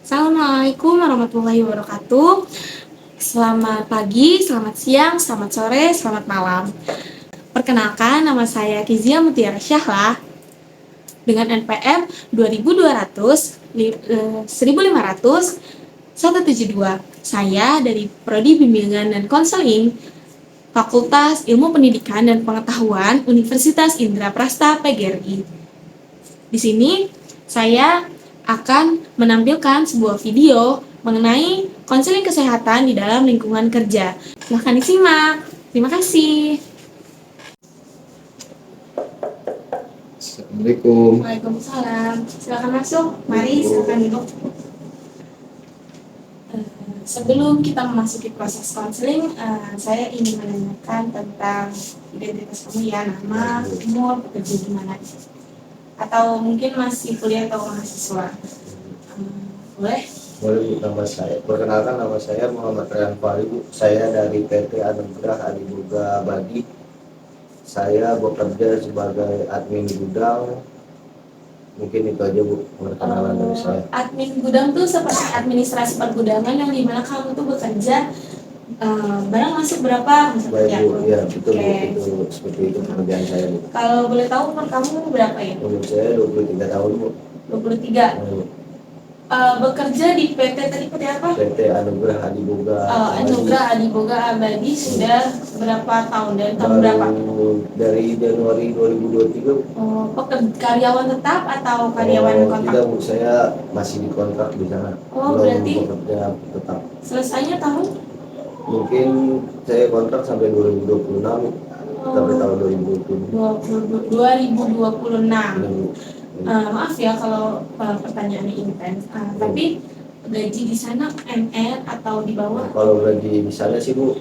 Assalamualaikum warahmatullahi wabarakatuh. Selamat pagi, selamat siang, selamat sore, selamat malam. Perkenalkan, nama saya Kizia Mutiara Syahla dengan NPM 2200 1500 172. Saya dari Prodi Bimbingan dan Konseling Fakultas Ilmu Pendidikan dan Pengetahuan Universitas Indraprasta PGRI. Di sini saya akan menampilkan sebuah video mengenai konseling kesehatan di dalam lingkungan kerja. Silahkan disimak. Terima kasih. Assalamualaikum. Waalaikumsalam. Silakan masuk. Mari, silakan duduk. Sebelum kita memasuki proses konseling, saya ingin menanyakan tentang identitas kamu ya, nama, umur, bekerja di mana, atau mungkin masih kuliah atau mahasiswa. Boleh? Boleh Bu, nama saya. Perkenalkan, nama saya Muhammad Rayhan Fahri Bu. Saya dari PT Anugerah Adiboga Badi. Saya bekerja sebagai admin gudang. Mungkin itu aja Bu perkenalan dari saya. Admin gudang tuh seperti administrasi pergudangan yang dimana kamu tuh bekerja, barang masuk berapa Baik ya? Bu, ya betul Bu, Oke. itu seperti itu pekerjaan saya Bu. Kalau boleh tahu umur kamu berapa ya? Umur saya 23 tahun Bu. 23. Bekerja di PT tadi PT apa? PT Anugerah Adiboga Abadi. Anugerah Adiboga Abadi sudah berapa tahun? Dari tahun berapa? Dari Januari 2023. Karyawan tetap atau karyawan kontrak? Tidak Bu, saya masih dikontrak di sana. Belum Berarti bekerja tetap. selesainya tahun? Mungkin saya kontrak sampai 2026 sampai tahun 2020. 2026. Maaf ya kalau pertanyaannya intens. Tapi gaji di sana UMR atau di bawah? Kalau gaji di sana sih Bu,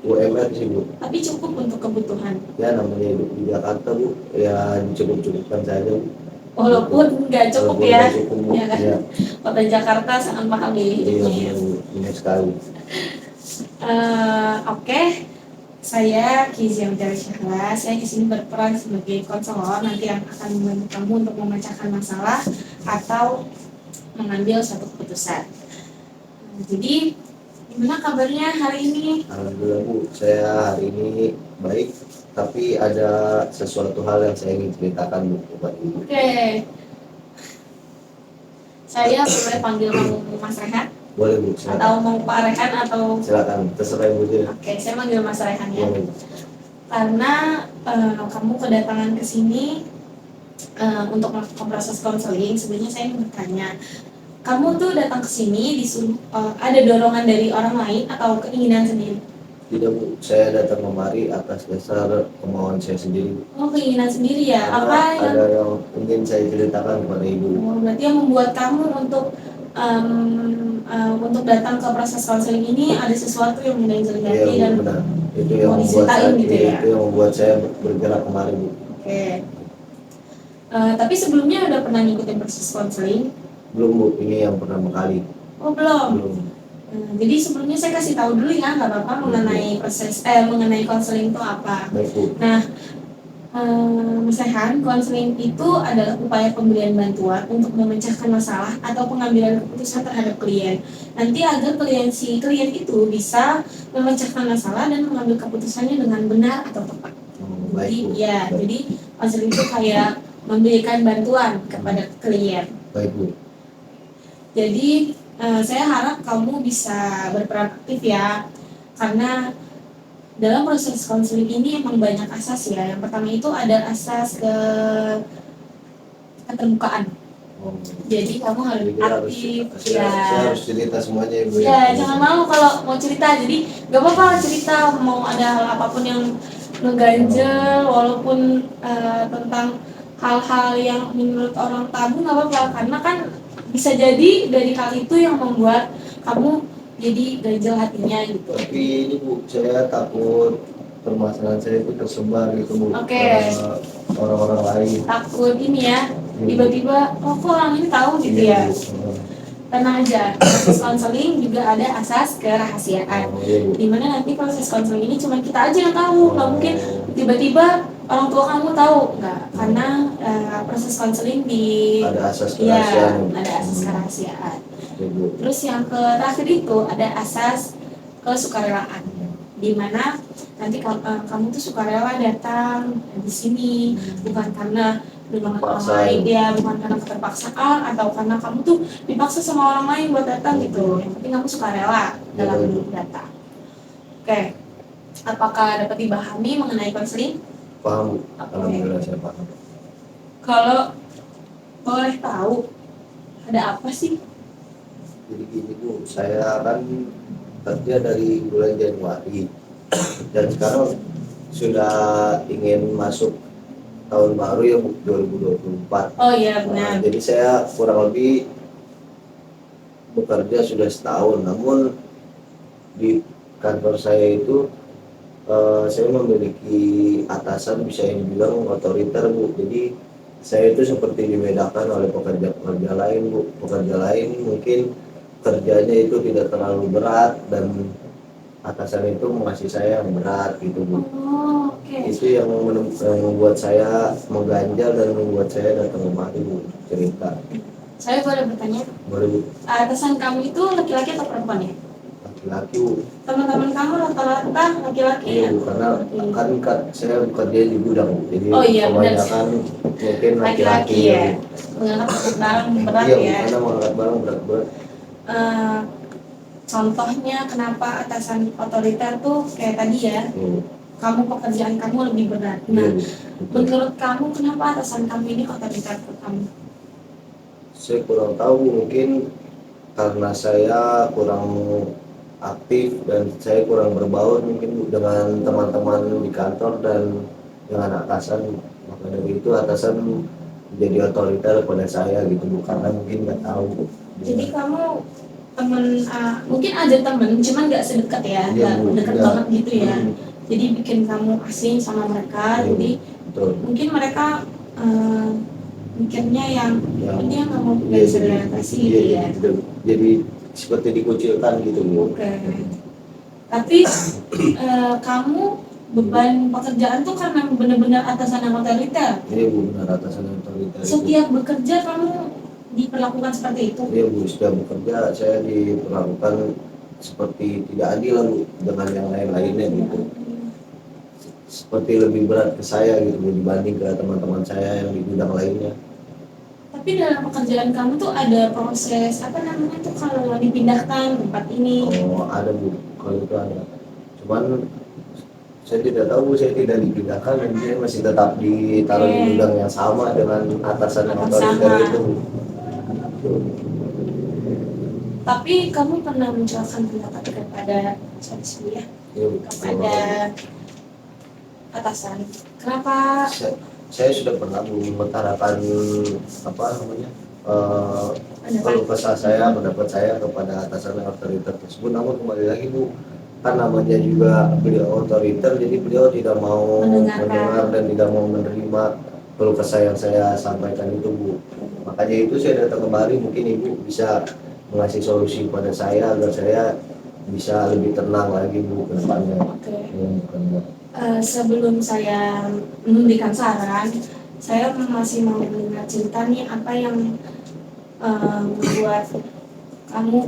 UMR sih Bu. Tapi cukup untuk kebutuhan. Ya namanya hidup di Jakarta Bu, ya dicukup-cukupkan saja Bu. Walaupun nggak cukup Walaupun ya, nggak cukup, Bu. ya kan? Ya. Kota Jakarta sangat mahal biaya hidupnya. Iya, ini sekali. Oke. Saya Kizia Mutiara Syahla. Saya di sini berperan sebagai konselor nanti yang akan membantu kamu untuk memecahkan masalah atau mengambil suatu keputusan. Jadi, gimana kabarnya hari ini? Alhamdulillah Bu, saya hari ini baik, tapi ada sesuatu hal yang saya ingin ceritakan Bu kepada Ibu. Oke. Saya boleh panggil kamu Mas Rehan? Boleh Bu, Atau silakan. mau Pak Rehan atau? Silakan, terserah Ibu aja. Oke, saya manggil Mas Rehan ya. Boleh. Karena kamu kedatangan ke sini untuk melakukan proses konseling, sebenarnya saya ingin bertanya, kamu tuh datang ke sini disuruh ada dorongan dari orang lain atau keinginan sendiri? Tidak Bu, saya datang kemari atas dasar kemauan saya sendiri Bu. Oh, keinginan sendiri ya? Karena Apa yang ada yang ingin saya ceritakan kepada Ibu. berarti yang membuat kamu untuk datang ke proses konseling ini ada sesuatu yang menjadi Iya Bu, dan benar. Itu yang mau membuat diceritain saya, gitu ya? itu yang membuat saya bergerak kemari Bu. Oke. Tapi sebelumnya udah pernah ngikutin proses konseling? Belum Bu, ini yang pertama kali. Oh, belum. Belum. Jadi sebelumnya saya kasih tahu dulu ya, nggak apa-apa, mengenai proses mengenai konseling itu apa. Baik Bu. Nah, Mas Rehan, konseling itu adalah upaya pemberian bantuan untuk memecahkan masalah atau pengambilan keputusan terhadap klien. Nanti agar klien itu bisa memecahkan masalah dan mengambil keputusannya dengan benar atau tepat. Baik Bu. Ya, Baik. jadi konseling itu kayak memberikan bantuan kepada klien. Baik Bu. Jadi saya harap kamu bisa berperan aktif ya, karena dalam proses konseling ini emang banyak asas ya. Yang pertama itu ada asas keterbukaan. Jadi kamu harus Jadi aktif saya harus cerita semuanya Ibu. Ya, jangan malu kalau mau cerita. Jadi gak apa-apa cerita, mau ada hal apapun yang ngeganjel, walaupun tentang hal-hal yang menurut orang tabu gak apa-apa, karena kan bisa jadi dari hal itu yang membuat kamu jadi ganjel hatinya gitu. Tapi ini Bu, saya takut permasalahan saya itu tersebar gitu Bu. Oke. Ke orang-orang lain. Takut ini ya, tiba-tiba kok orang ini tahu gitu ya. Bu. Tenang aja, proses konseling juga ada asas kerahasiaan. Iya Bu. Dimana nanti proses konseling ini cuma kita aja yang tahu, nggak mungkin tiba-tiba orang tua kamu tahu nggak? Karena proses konseling di Ada asas iya, kerahasiaan. ada asas kerahasiaan. Ya, Bu. Terus yang terakhir itu ada asas kesukarelaan, di mana nanti kamu tuh sukarela datang di sini bukan karena dengan orang Paksaan. lain, ya bukan karena keterpaksaan atau karena kamu tuh dipaksa sama orang lain buat datang gitu. Yang penting kamu sukarela dalam datang. Oke, apakah dapat dipahami mengenai konseling? Paham, Bu. Alhamdulillah saya paham. Kalau boleh tahu ada apa sih? Jadi gini Bu, saya kan kerja dari bulan Januari dan sekarang sudah ingin masuk tahun baru ya Bu, 2024. Oh iya benar. Jadi saya kurang lebih bekerja sudah setahun, namun di kantor saya itu saya memiliki atasan bisa dibilang otoriter Bu. Jadi saya itu seperti dibedakan oleh pekerja-pekerja lain Bu. Pekerja lain mungkin kerjanya itu tidak terlalu berat dan atasan itu mengasih saya yang berat gitu Bu. Oh, oke. Itu yang membuat saya mengganjal dan membuat saya datang kemari Bu, cerita. Saya boleh bertanya, Boleh Bu? atasan kamu itu laki-laki atau perempuan ya? Laki-laki Bu. Teman-teman kamu rata-rata laki-laki Iya ya? Bu, karena kan saya bekerja di gudang Bu. Jadi Oh iya, benar. kebanyakan mungkin Laki-laki laki-laki ya, mengangkat barang berat iya Bu, ya. karena mengangkat barang berat-berat. Contohnya kenapa atasan otoriter tuh kayak tadi ya, kamu pekerjaan kamu lebih berat. Nah, Iya, Bu. menurut kamu kenapa atasan kamu ini otoriter ke kamu? Saya kurang tahu, mungkin karena saya kurang aktif dan saya kurang berbaur mungkin Bu, dengan teman-teman di kantor dan dengan atasan. Maka dari itu atasan menjadi otoriter kepada saya gitu Bu, karena mungkin nggak tahu Bu. Jadi kamu temen, mungkin ada temen, cuman nggak sedekat ya, Iya, nggak Bu, deket iya. banget gitu ya. Jadi bikin kamu asing sama mereka. Iya, Jadi betul. mungkin mereka mikirnya yang dia nggak mau Iya, bisa beradaptasi gitu iya, ya. jadi seperti dikucilkan gitu Bu. Oke. Tapi kamu beban pekerjaan tuh karena benar-benar atasan yang otoriter. Iya Bu, benar atasan yang otoriter itu. Setiap bekerja kamu diperlakukan seperti itu. Iya Bu, setiap bekerja saya diperlakukan seperti tidak adil lah Bu dengan yang lain-lainnya gitu. Seperti lebih berat ke saya gitu Bu, dibanding ke teman-teman saya yang di gudang lainnya. Tapi dalam pekerjaan kamu tuh ada proses apa namanya tuh kalau dipindahkan tempat ini. Oh ada Bu, kalau itu ada. Cuman saya tidak tahu Bu, saya tidak dipindahkan dan dia masih tetap ditaruh di gudang yang sama dengan atasan yang otoriter itu Bu. Tapi kamu pernah menjelaskan pendapat kepada ya, kepada atasan. Kenapa? Saya sudah pernah mengutarakan apa namanya keluh kesah saya, pendapat saya kepada atasan yang otoriter tersebut. Namun kembali lagi Bu, kan namanya juga beliau otoriter, jadi beliau tidak mau mendengar dan tidak mau menerima keluh kesah yang saya sampaikan itu Bu. Makanya itu saya datang kemari, mungkin Ibu bisa mengasih solusi kepada saya agar saya bisa lebih tenang lagi Bu ke depannya. Sebelum saya memberikan saran, saya masih mau mendengar cerita nih apa yang membuat kamu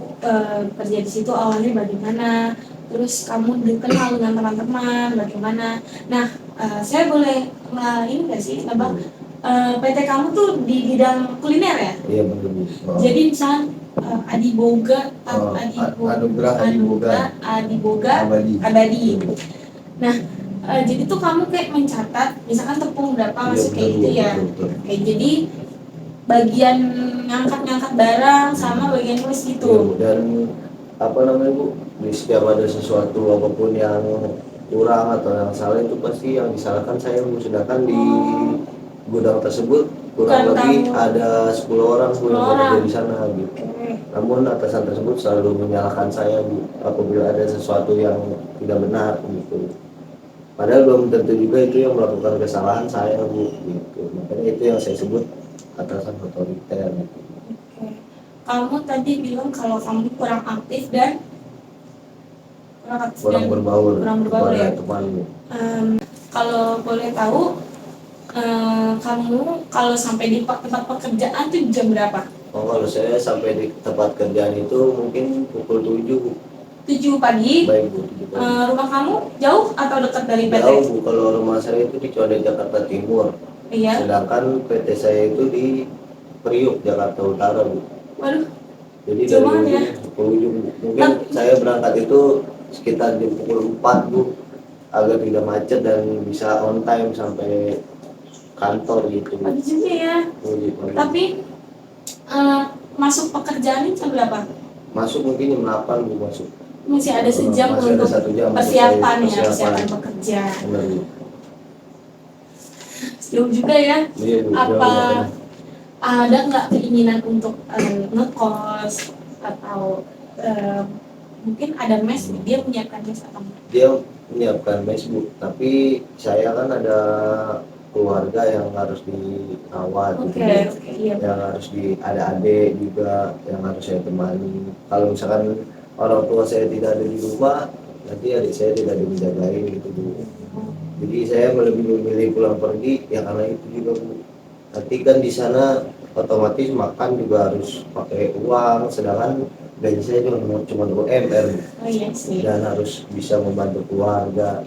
kerja di situ awalnya bagaimana, terus kamu kenal dengan teman-teman bagaimana. Nah, saya boleh ini nggak sih, Abang? PT kamu tuh di bidang kuliner ya? Iya betul. Jadi misal Adiboga, Adiboga Abadi. Nah, jadi tuh kamu kayak mencatat, misalkan tepung berapa masuk kayak gitu ya. Kayak jadi bagian ngangkat-ngangkat barang sama bagian nulis gitu. Dan apa namanya Bu, di setiap ada sesuatu apapun yang kurang atau yang salah itu pasti yang disalahkan saya Bu, sedangkan di gudang tersebut kurang lebih ada 10 orang Bu yang bekerja di sana gitu. Namun atasan tersebut selalu menyalahkan saya Bu apabila ada sesuatu yang tidak benar gitu. Padahal belum tentu juga itu yang melakukan kesalahan saya Bu gitu. Makanya itu yang saya sebut atasan otoriter gitu. Kamu tadi bilang kalau kamu kurang aktif dan kurang berbaur ya. teman. Kalau boleh tahu kamu kalau sampai di tempat pekerjaan tuh jam berapa? Oh, kalau saya sampai di tempat kerjaan itu mungkin pukul 7 Bu. 7 pagi. Baik Bu, 7 pagi. Rumah kamu jauh atau dekat dari PT? Jauh Bu, kalau rumah saya itu di Condet Jakarta Timur. Iya. Sedangkan PT saya itu di Priuk Jakarta Utara Bu. Waduh, Jadi jauh dari banget ya. ujung ke ujung Bu. Mungkin saya berangkat itu sekitar jam pukul 4 Bu, agar tidak macet dan bisa on time sampai kantor gitu. Pagi juga ya. Tapi masuk pekerjaan ini jam berapa? Masuk mungkin jam 8 Bu masuk. Masih ada sejam Masih ada untuk 1 jam persiapan ya, persiapan. persiapan bekerja. Benar Bu. Jauh juga ya. Iya Bu. Apa jauh. ada nggak keinginan untuk ngekos atau mungkin ada mes, dia menyiapkan mes atau enggak? Dia menyiapkan mes Bu, tapi saya kan ada keluarga yang harus dirawat gitu, Oke, iya. yang harus ada adik juga yang harus saya temani. Kalau misalkan orang tua saya tidak ada di rumah, nanti adik saya tidak ada dijagain gitu Bu. Jadi saya lebih memilih pulang pergi ya karena itu juga Bu. Nanti kan di sana otomatis makan juga harus pakai uang, sedangkan gaji saya cuma UMR Oh iya sih. dan harus bisa membantu keluarga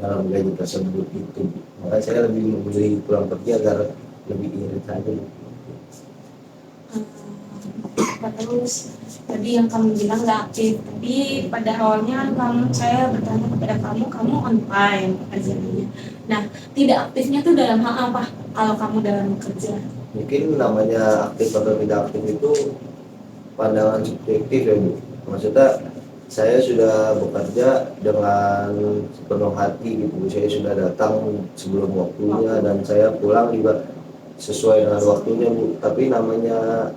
dalam gaji tersebut itu. Makanya saya lebih memilih pulang pergi agar lebih irit saja. Terus tadi yang kamu bilang nggak aktif, tapi pada awalnya saya bertanya kepada kamu on time pekerjaannya. Nah, tidak aktifnya tuh dalam hal apa kalau kamu dalam bekerja? Mungkin namanya aktif atau tidak aktif itu pandangan subjektif ya Bu. Maksudnya saya sudah bekerja dengan sepenuh hati gitu. Saya sudah datang sebelum waktunya dan saya pulang juga sesuai dengan waktunya Bu. Tapi namanya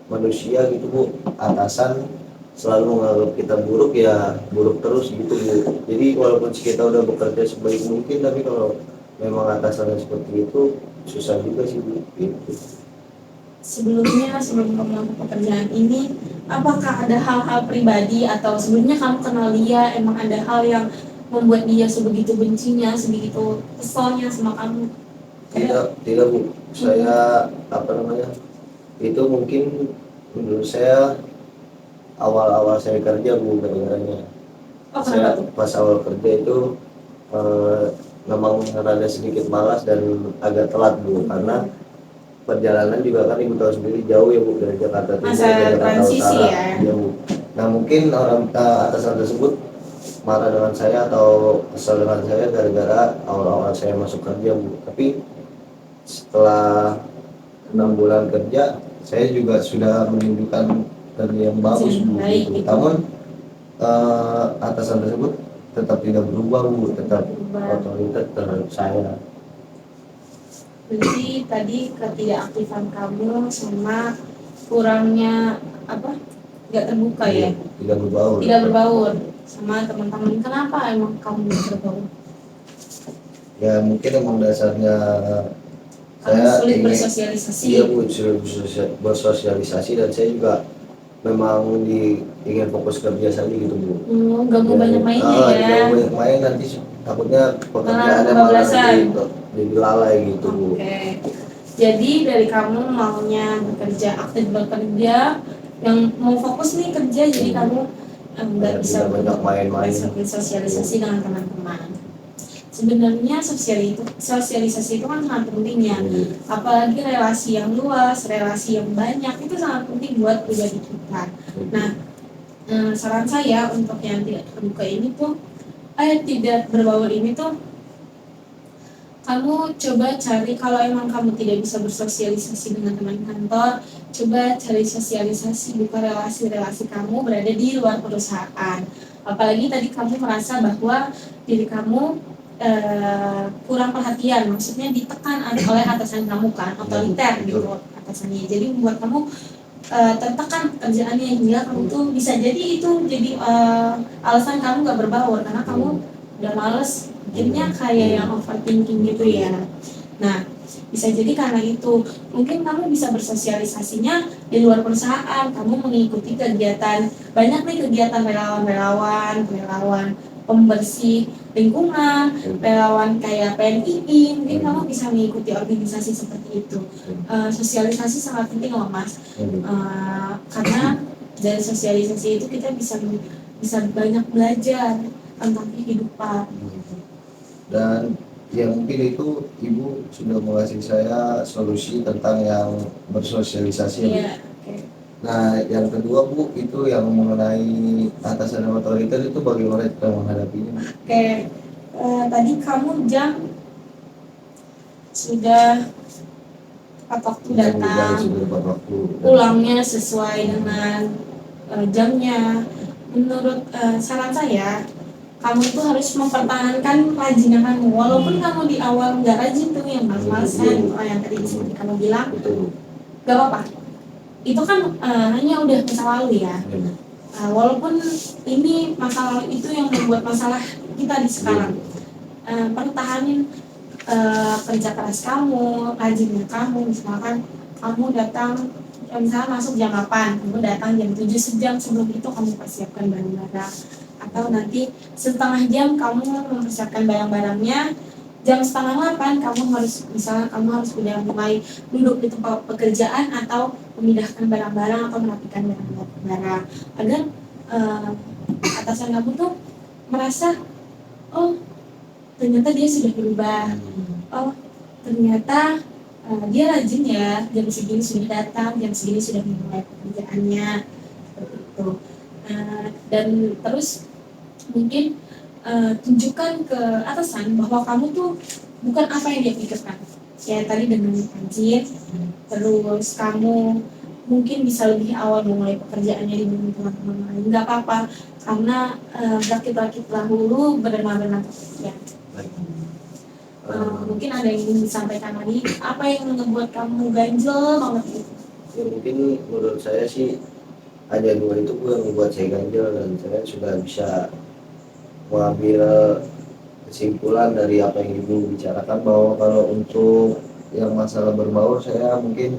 manusia gitu Bu, atasan selalu menganggap kita buruk ya buruk terus gitu Bu. Jadi walaupun kita udah bekerja sebaik mungkin, tapi kalau memang atasannya seperti itu susah juga sih Bu gitu. Sebelum kamu melakukan pekerjaan ini, apakah ada hal-hal pribadi atau sebelumnya kamu kenal dia, emang ada hal yang membuat dia sebegitu bencinya, sebegitu kesalnya sama kamu? Tidak Bu, saya itu mungkin menurut saya awal-awal saya kerja Bu, gara-garanya saya pas awal kerja itu memang rada sedikit malas dan agak telat Bu, karena perjalanan juga kan Ibu tahu sendiri jauh ya Bu, dari Jakarta Timur ke Jakarta transisi Utara ya. Bu. Nah mungkin orang atasan tersebut marah dengan saya atau kesal dengan saya gara-gara awal-awal saya masuk kerja Bu. Tapi setelah 6 bulan kerja saya juga sudah menunjukkan kerja yang bagus Bu gitu. Namun atasan tersebut tetap tidak berubah Bu, tetap otoritas terhadap saya. Jadi tadi ketidakaktifan kamu sama kurangnya nggak terbuka ya? Tidak berbaur. Tidak berbaur sama teman-teman. Kenapa emang kamu nggak berbaur? Ya mungkin emang dasarnya Kamu saya sulit ingin bersosialisasi. Iya Bu, sulit bersosialisasi dan saya juga memang ingin fokus kerja saja gitu Bu. Nggak mau banyak mainnya ya? Nggak mau banyak main, nanti takutnya pekerjaannya malah jadi lalai gitu Bu. Oke. Jadi dari kamu maunya aktif bekerja, yang mau fokus nih kerja, jadi kamu nggak bisa banyak main-main bersosialisasi dengan teman-teman. Sebenarnya sosialisasi itu kan sangat penting ya, apalagi relasi yang luas, relasi yang banyak itu sangat penting buat pribadi kita. Nah, saran saya untuk yang tidak terbuka ini tuh, tidak berbaur ini tuh, kamu coba cari, kalau emang kamu tidak bisa bersosialisasi dengan teman kantor, coba cari sosialisasi, bukan relasi-relasi kamu berada di luar perusahaan. Apalagi tadi kamu merasa bahwa diri kamu kurang perhatian, maksudnya ditekan oleh atasan kamu kan, otoriter gitu atasannya, jadi membuat kamu tertekan pekerjaannya, hingga kamu tuh bisa jadi itu jadi alasan kamu gak berbaur karena kamu udah males, jadinya kayak yang overthinking gitu ya. Nah, bisa jadi karena itu mungkin kamu bisa bersosialisasinya di luar perusahaan, kamu mengikuti kegiatan, banyak nih kegiatan relawan pembersih lingkungan, relawan kayak PNII, mungkin kamu bisa mengikuti organisasi seperti itu. Sosialisasi sangat penting loh Mas, karena dari sosialisasi itu kita bisa banyak belajar tentang kehidupan. Dan ya mungkin itu Ibu sudah mengasih saya solusi tentang yang bersosialisasi. Iya, oke. Nah, yang kedua Bu, itu yang mengenai atasan dan otoriter itu bagaimana kita menghadapinya? Oke, tadi kamu jam sudah tepat waktu datang, Sudah tepat waktu. pulangnya sesuai dengan jamnya. Menurut saran saya, kamu itu harus mempertahankan kerajinanmu, walaupun kamu di awal nggak rajin tuh yang malas-malasan, yang tadi seperti kamu bilang, gak apa-apa. Itu kan hanya udah masa lalu ya. Walaupun ini masa lalu itu yang membuat masalah kita di sekarang. Pertahanin kerja keras kamu, rajinnya kamu. Misalkan kamu datang, misalnya masuk jam 8, kamu datang jam 7, sejam sebelum itu kamu persiapkan barang-barang. Atau nanti setengah jam kamu mempersiapkan barang-barangnya, jam setengah 8 kamu harus sudah mulai duduk di tempat pekerjaan atau memindahkan barang-barang atau merapikan barang-barang agar atasan kamu tuh merasa, oh ternyata dia sudah berubah, oh ternyata dia rajin ya, jam segini sudah datang, jam segini sudah memulai pekerjaannya, seperti itu. Dan terus mungkin tunjukkan ke atasan bahwa kamu tuh bukan apa yang dia pikirkan. Ya tadi dengan rajin, terus kamu mungkin bisa lebih awal memulai pekerjaannya dibanding teman-teman lain. Nggak apa-apa, karena rakit-rakit dahulu benar-benar ya. Mungkin ada yang ingin disampaikan lagi, apa yang membuat kamu ganjel banget gitu? Ya mungkin menurut saya sih hanya dua itu yang membuat saya ganjel, dan saya sudah bisa mengambil kesimpulan dari apa yang Ibu bicarakan, bahwa kalau untuk yang masalah berbaur, saya mungkin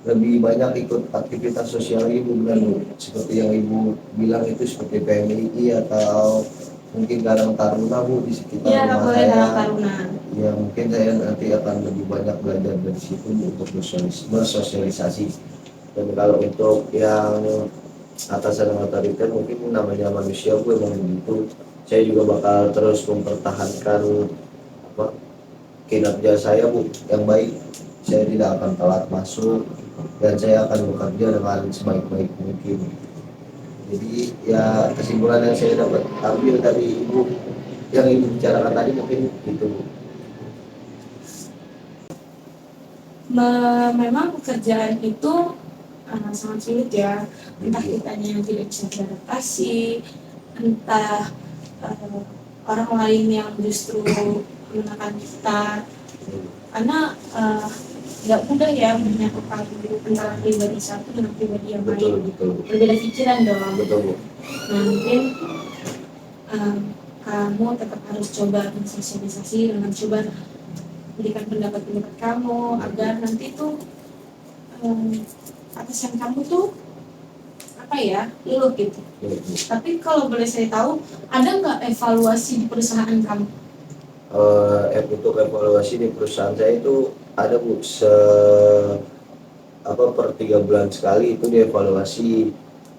lebih banyak ikut aktivitas sosial Ibu, dan seperti yang Ibu bilang itu seperti PMII atau mungkin Karang Taruna Bu di sekitar rumah saya. Ya mungkin saya nanti akan lebih banyak belajar dari situ untuk bersosialisasi. Dan kalau untuk yang atasan dan otoriter, mungkin namanya manusia Bu, emang begitu. Saya juga bakal terus mempertahankan kinerja saya Bu yang baik. Saya tidak akan telat masuk dan saya akan bekerja dengan sebaik-baik mungkin. Jadi ya kesimpulan yang saya dapat ambil dari Ibu yang Ibu bicarakan tadi mungkin itu. Memang pekerjaan itu sangat sulit ya, entah kitanya yang tidak bisa beradaptasi, entah orang lain yang justru menekan kita, karena nggak mudah ya menyatukan antara pribadi satu dengan pribadi yang lain. Berbeda pikiran dong. Nah mungkin kamu tetap harus coba mensosialisasi dengan coba berikan pendapat-pendapat kamu agar nanti tuh atasan kamu tuh apa ya, luluh gitu. Tapi kalau boleh saya tahu, ada nggak evaluasi di perusahaan kamu? Untuk evaluasi di perusahaan saya itu ada Bu, per 3 bulan sekali itu dievaluasi.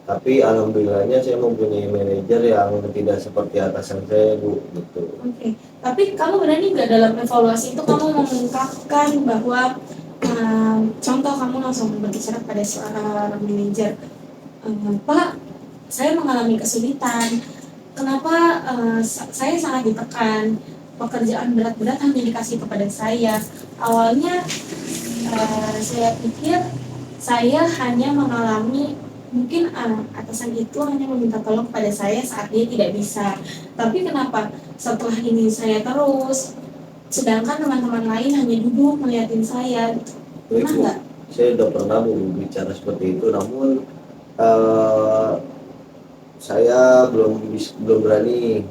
Tapi alhamdulillahnya saya mempunyai manajer yang tidak seperti atasan saya Bu, gitu. Oke. Tapi kamu berani nggak dalam evaluasi itu kamu mengungkapkan bahwa contoh kamu langsung berbicara pada seorang manajer, Pak, saya mengalami kesulitan. Kenapa saya sangat ditekan? Pekerjaan berat-berat hanya dikasih kepada saya. Awalnya saya pikir saya hanya mengalami, mungkin atasan itu hanya meminta tolong kepada saya saat dia tidak bisa. Tapi kenapa setelah ini saya terus, sedangkan teman-teman lain hanya duduk melihatin saya? Pernah nggak? Saya udah pernah bicara seperti itu, namun saya belum berani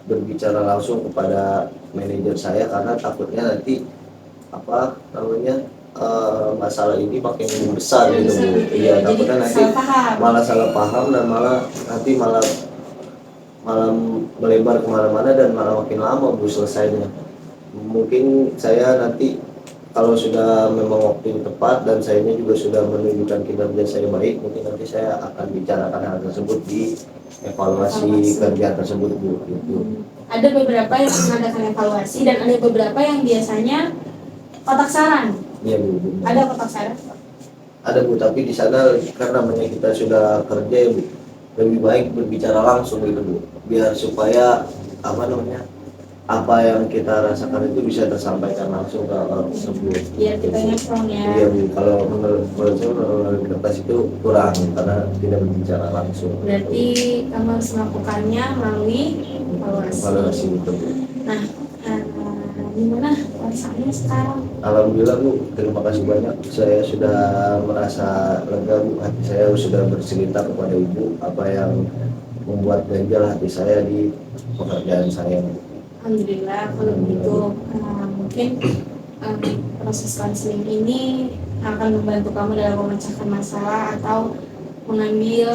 berbicara langsung kepada manajer saya karena takutnya nanti masalah ini makin besar gitu. Iya, takutnya nanti malah salah paham dan malah malah melebar kemana-mana dan malah makin lama Bu selesainya. Mungkin saya nanti kalau sudah memang waktu yang tepat dan saya ini juga sudah menunjukkan kinerja saya baik, mungkin nanti saya akan bicarakan hal tersebut di evaluasi kerja tersebut Bu. Gitu. Ada beberapa yang mengadakan evaluasi dan ada beberapa yang biasanya kotak saran. Iya Bu. Ada kotak saran? Ada Bu, tapi di sana karena namanya kita sudah kerja ya Bu, lebih baik berbicara langsung gitu Bu, biar supaya apa yang kita rasakan itu bisa tersampaikan langsung ke orang tersebut. Biar kita nyeprong ya. Iya Bu, kalau menurut saya melalui kertas itu kurang karena tidak berbicara langsung. Berarti kamu harus melakukannya melalui evaluasi. Itu Bu. Nah, gimana perasaannya sekarang? Alhamdulillah Bu, terima kasih banyak. Saya sudah merasa lega Bu, hati saya sudah bercerita kepada Ibu apa yang membuat ganjal hati saya di pekerjaan saya Bu. Alhamdulillah kalau begitu mungkin proses konseling ini akan membantu kamu dalam memecahkan masalah atau mengambil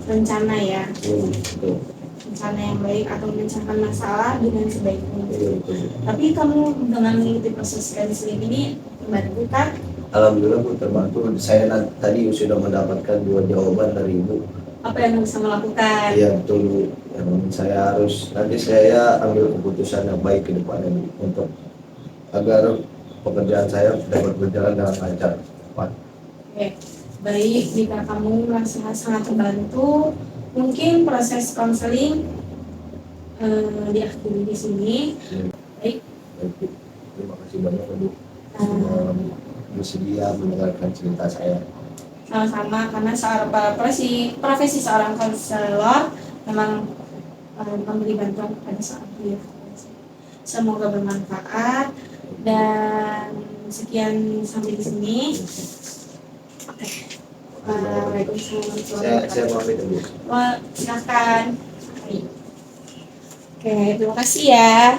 rencana ya, Betul. rencana yang baik atau memecahkan masalah dengan sebaik-baiknya. Betul. Tapi kamu dengan mengikuti proses konseling ini terbantu kan? Alhamdulillah Bu, terbantu. Saya tadi sudah mendapatkan 2 jawaban dari Ibu. Apa yang bisa melakukan? Iya betul Bu. Saya harus nanti saya ambil keputusan yang baik ke depannya Bu, untuk agar pekerjaan saya dapat berjalan dengan lancar. Oke, baik, jika kamu merasa sangat terbantu, mungkin proses konseling diakhiri di sini. Baik. Bu. Terima kasih banyak Bu sudah bersedia mendengarkan cerita saya. Sama-sama, karena profesi seorang konselor memang memberi bantuan kepada seorang klien. Semoga bermanfaat dan sekian sampai di sini. Waalaikumsalam. Saya pamit Bu. Silakan. Oke, terima kasih ya.